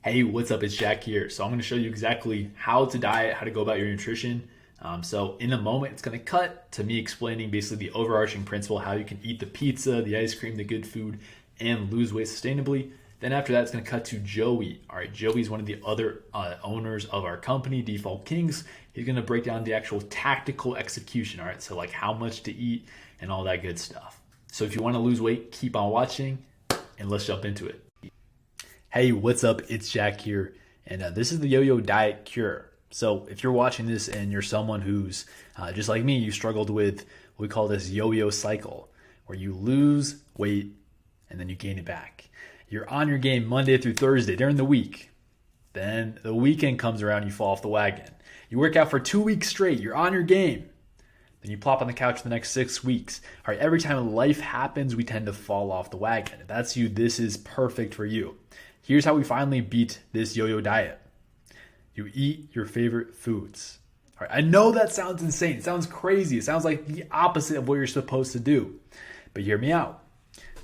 Hey, what's up? It's Jack here. So I'm going to show you exactly how to diet, how to go about your nutrition. So in a moment, it's going to cut to me explaining basically the overarching principle, how you can eat the pizza, the ice cream, the good food, and lose weight sustainably. Then after that, it's going to cut to Joey. All right, Joey's one of the other owners of our company, Default Kings. He's going to break down the actual tactical execution. All right, so like how much to eat and all that good stuff. So if you want to lose weight, keep on watching, and let's jump into it. Hey, what's up? It's Jack here, and this is the Yo-Yo Diet Cure. So, if you're watching this and you're someone who's just like me, you struggled with what we call this yo-yo cycle, where you lose weight and then you gain it back. You're on your game Monday through Thursday during the week. Then the weekend comes around, you fall off the wagon. You work out for 2 weeks straight, you're on your game. Then you plop on the couch for the next 6 weeks. All right, every time life happens, we tend to fall off the wagon. If that's you, this is perfect for you. Here's how we finally beat this yo-yo diet. You eat your favorite foods. All right, I know that sounds insane. It sounds crazy. It sounds like the opposite of what you're supposed to do. But hear me out.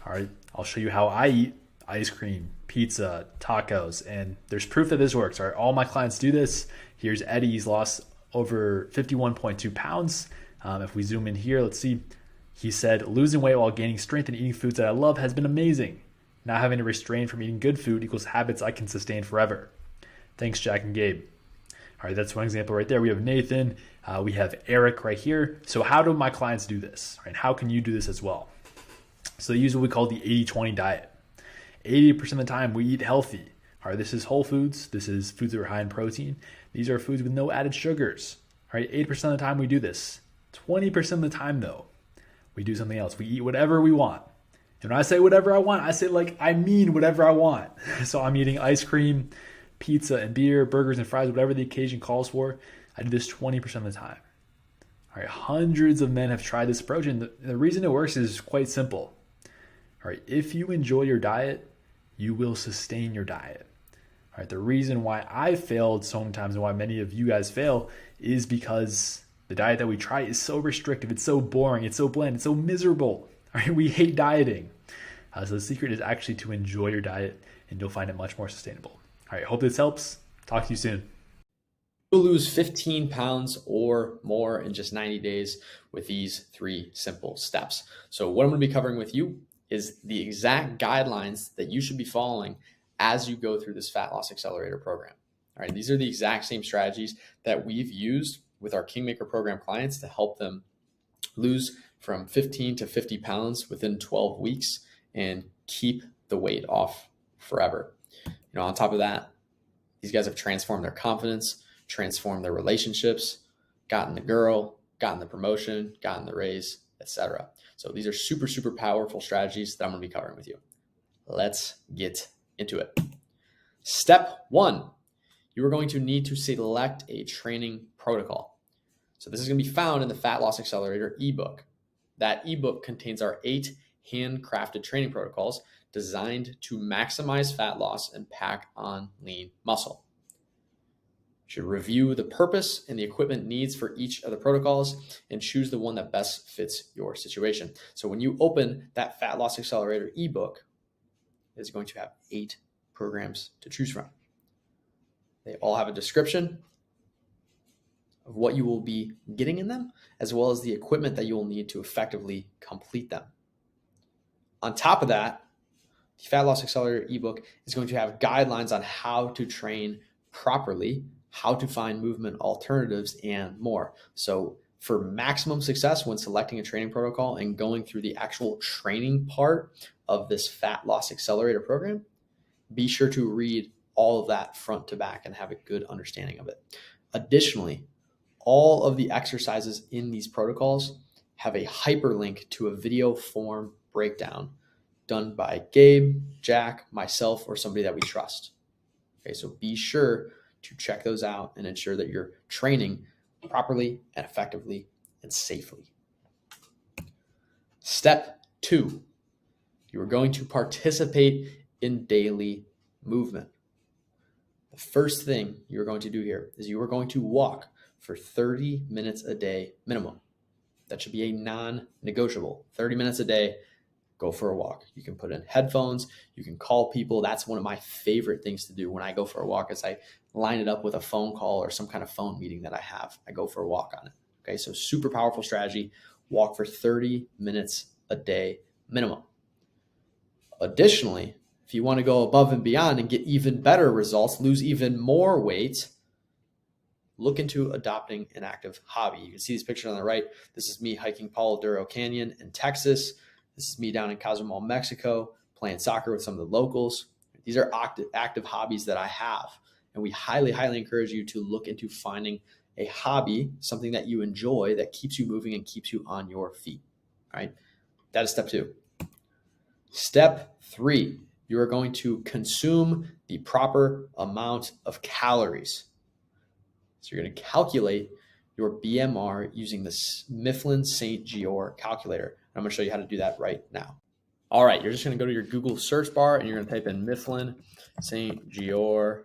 All right, I'll show you how I eat ice cream, pizza, tacos, and there's proof that this works. All right, all my clients do this. Here's Eddie. He's lost over 51.2 pounds. If we zoom in here, let's see. He said, losing weight while gaining strength and eating foods that I love has been amazing. Not having to restrain from eating good food equals habits I can sustain forever. Thanks, Jack and Gabe. All right, that's one example right there. We have Nathan. We have Eric right here. So how do my clients do this? Right? How can you do this as well? So they use what we call the 80-20 diet. 80% of the time we eat healthy. All right, this is whole foods. This is foods that are high in protein. These are foods with no added sugars. All right, 80% of the time we do this. 20% of the time, though, we do something else. We eat whatever we want. And when I say whatever I want, I say like I mean whatever I want. So I'm eating ice cream, pizza and beer, burgers and fries, whatever the occasion calls for. I do this 20% of the time. All right, hundreds of men have tried this approach, and the reason it works is quite simple. All right, if you enjoy your diet, you will sustain your diet. All right, the reason why I failed sometimes and why many of you guys fail is because the diet that we try is so restrictive, it's so boring, it's so bland, it's so miserable. All right, we hate dieting. So the secret is actually to enjoy your diet, and you'll find it much more sustainable. All right, hope this helps. Talk to you soon. You'll lose 15 pounds or more in just 90 days with these 3 simple steps. So what I'm going to be covering with you is the exact guidelines that you should be following as you go through this Fat Loss Accelerator program. All right, these are the exact same strategies that we've used with our Kingmaker program clients to help them lose from 15 to 50 pounds within 12 weeks and keep the weight off forever. On top of that, these guys have transformed their confidence, transformed their relationships, gotten the girl, gotten the promotion, gotten the raise, etc. So these are super, super powerful strategies that I'm going to be covering with you. Let's get into it. Step 1, you are going to need to select a training protocol. So this is going to be found in the Fat Loss Accelerator ebook. That ebook contains our 8 handcrafted training protocols designed to maximize fat loss and pack on lean muscle. You should review the purpose and the equipment needs for each of the protocols and choose the one that best fits your situation. So when you open that Fat Loss Accelerator ebook, it's going to have 8 programs to choose from. They all have a description of what you will be getting in them, as well as the equipment that you will need to effectively complete them. On top of that, the Fat Loss Accelerator ebook is going to have guidelines on how to train properly, how to find movement alternatives, and more. So for maximum success when selecting a training protocol and going through the actual training part of this Fat Loss Accelerator program, be sure to read all of that front to back and have a good understanding of it. Additionally, all of the exercises in these protocols have a hyperlink to a video form breakdown done by Gabe, Jack, myself, or somebody that we trust. Okay, so be sure to check those out and ensure that you're training properly and effectively and safely. Step 2, you are going to participate in daily movement. The first thing you're going to do here is you are going to walk for 30 minutes a day minimum. That should be a non-negotiable. 30 minutes a day go for a walk. You can put in headphones, you can call people. That's one of my favorite things to do when I go for a walk is I line it up with a phone call or some kind of phone meeting that I have. I go for a walk on it. Okay, so super powerful strategy. Walk for 30 minutes a day minimum. Additionally, if you want to go above and beyond and get even better results, lose even more weight, look into adopting an active hobby. You can see these pictures on the right. This is me hiking Palo Duro Canyon in Texas. This is me down in Cozumel, Mexico, playing soccer with some of the locals. These are active hobbies that I have. And we highly, highly encourage you to look into finding a hobby, something that you enjoy that keeps you moving and keeps you on your feet. All right. That is step 2. Step 3, you are going to consume the proper amount of calories. So you're going to calculate your BMR using the Mifflin St. Jeor calculator. I'm going to show you how to do that right now. All right, you're just going to go to your Google search bar and you're going to type in Mifflin St. Jeor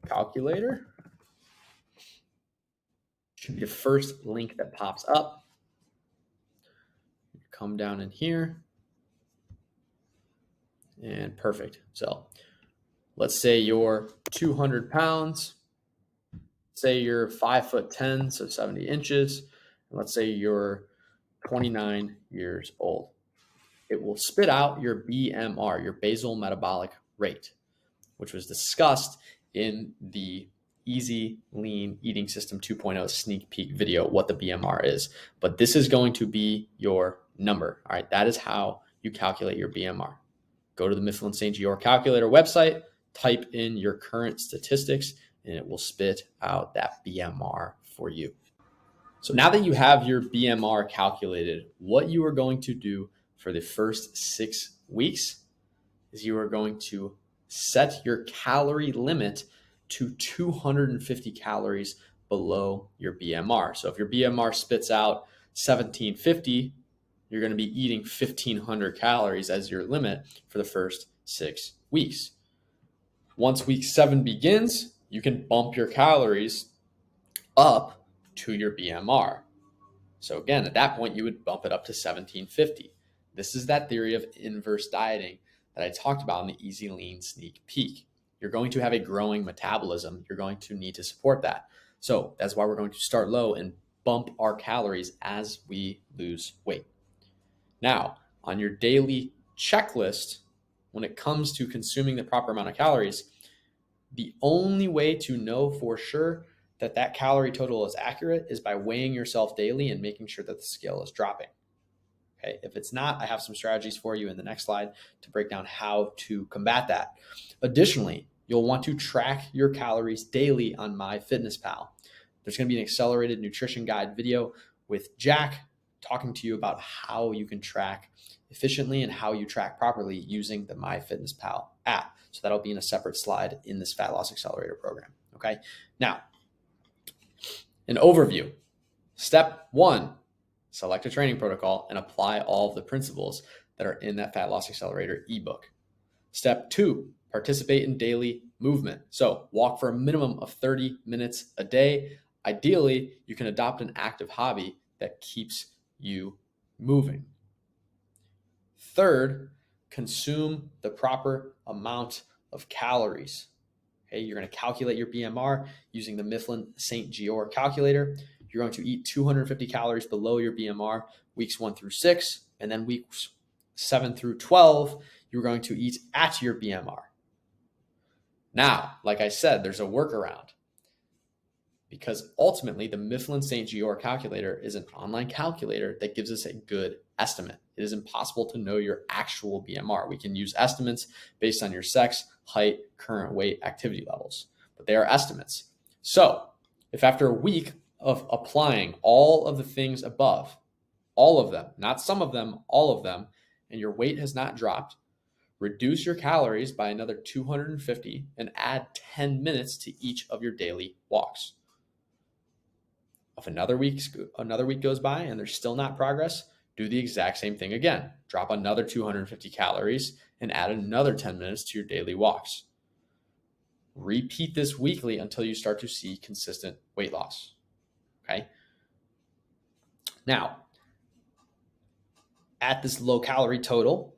calculator. Should be the first link that pops up. Come down in here. And perfect. So let's say you're 200 pounds. Say you're 5'10", so 70 inches. And let's say you're 29 years old. It will spit out your BMR, your basal metabolic rate, which was discussed in the Easy Lean Eating System 2.0 sneak peek video, what the BMR is. But this is going to be your number. All right, that is how you calculate your BMR. Go to the Mifflin St. Jeor calculator website, type in your current statistics, and it will spit out that BMR for you. So now that you have your BMR calculated, what you are going to do for the first 6 weeks is you are going to set your calorie limit to 250 calories below your BMR. So if your BMR spits out 1750, you're going to be eating 1,500 calories as your limit for the first 6 weeks. Once week 7 begins, you can bump your calories up to your BMR. So again, at that point, you would bump it up to 1,750. This is that theory of inverse dieting that I talked about in the Easy Lean sneak peek. You're going to have a growing metabolism. You're going to need to support that. So that's why we're going to start low and bump our calories as we lose weight. Now, on your daily checklist, when it comes to consuming the proper amount of calories, the only way to know for sure that that calorie total is accurate is by weighing yourself daily and making sure that the scale is dropping. Okay, if it's not, I have some strategies for you in the next slide to break down how to combat that. Additionally, you'll want to track your calories daily on MyFitnessPal. There's going to be an accelerated nutrition guide video with Jack talking to you about how you can track efficiently and how you track properly using the MyFitnessPal app. So that'll be in a separate slide in this Fat Loss Accelerator program. Okay. Now, an overview. Step 1, select a training protocol and apply all of the principles that are in that Fat Loss Accelerator ebook. Step 2, participate in daily movement. So walk for a minimum of 30 minutes a day. Ideally, you can adopt an active hobby that keeps you moving. Third, consume the proper amount of calories. Okay, you're going to calculate your BMR using the Mifflin St. Jeor calculator. You're going to eat 250 calories below your BMR weeks 1 through 6, and then weeks 7 through 12, you're going to eat at your BMR. Now, like I said, there's a workaround, because ultimately the Mifflin St. Jeor calculator is an online calculator that gives us a good estimate. It is impossible to know your actual BMR. We can use estimates based on your sex, height, current weight, activity levels, but they are estimates. So if after a week of applying all of the things above, all of them, not some of them, all of them, and your weight has not dropped, reduce your calories by another 250 and add 10 minutes to each of your daily walks. If another week goes by and there's still not progress, do the exact same thing again. Drop another 250 calories and add another 10 minutes to your daily walks. Repeat this weekly until you start to see consistent weight loss. Okay. Now, at this low calorie total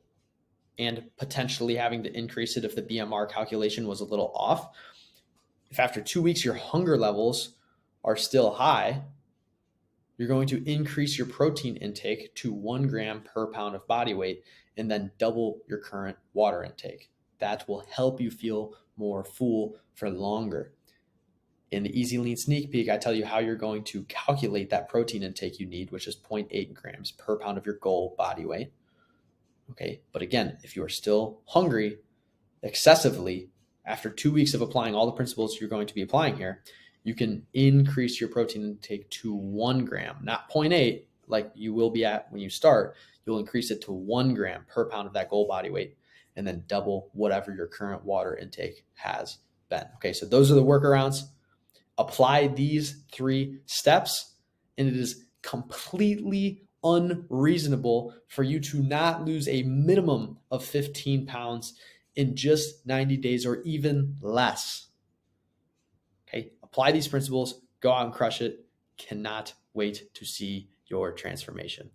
and potentially having to increase it if the BMR calculation was a little off. If after 2 weeks your hunger levels are still high, you're going to increase your protein intake to 1 gram per pound of body weight and then double your current water intake. That will help you feel more full for longer. In the Easy Lean Sneak Peek, I tell you how you're going to calculate that protein intake you need, which is 0.8 grams per pound of your goal body weight. Okay, but again, if you are still hungry excessively after 2 weeks of applying all the principles you're going to be applying here, you can increase your protein intake to 1 gram, not 0.8 like you will be at when you start. You'll increase it to 1 gram per pound of that goal body weight and then double whatever your current water intake has been. Okay, so those are the workarounds. Apply these 3 steps, and it is completely unreasonable for you to not lose a minimum of 15 pounds in just 90 days or even less. Okay, apply these principles, go out and crush it. Cannot wait to see your transformation.